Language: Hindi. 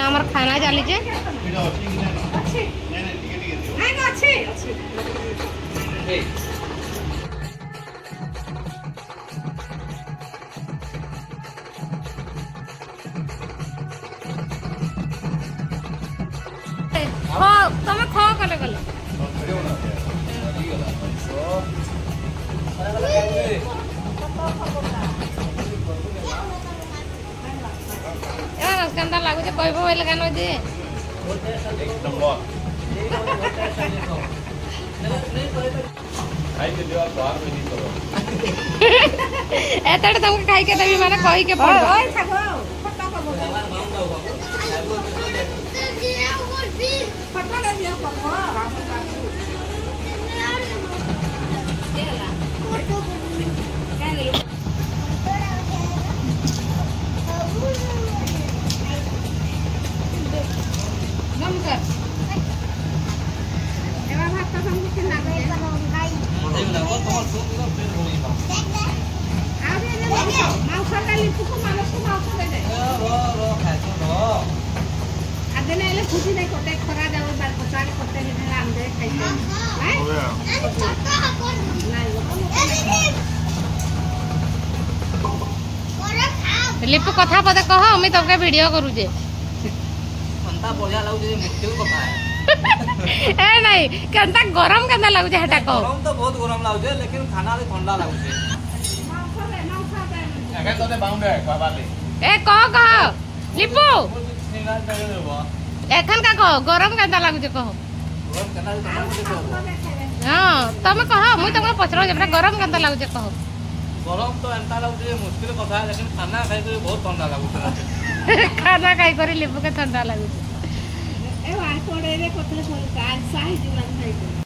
एना हमर खाना चली जे तमे खो कले कले केंदा लागुचे कहबो बोले गानो जे एकदम खाई के दिवा बाहर में नहीं करो एतड़ तुमके खाई के देबी माने कहि के पड़ ओय थागो फटा को फटा ले दिया पको लिपु कथा पदे कह मैं तबके वीडियो करू जे अंता बढ़िया लागु जे मुश्किल कथा है ए नहीं केंता गरम केंता लागु जे हटा कह गरम तो बहुत गरम लागु जे लेकिन खाना रे ठंडा लागु जे एके तोते बाउंडे बाबाले ए कह लिपु एखन का कह गरम केंता लागु जे कह गरम केंता हां तमे कह मुई तमे पछरो जे गरम केंता लागु जे कह गरम तो एंता लागु जे मुश्किल कथा है लेकिन खाना खाई के बहुत ठंडा लागु खाना खाई करे लिपु के ठंडा लागु ए वार कोडे रे कोथले कोन का साही जीवन खाई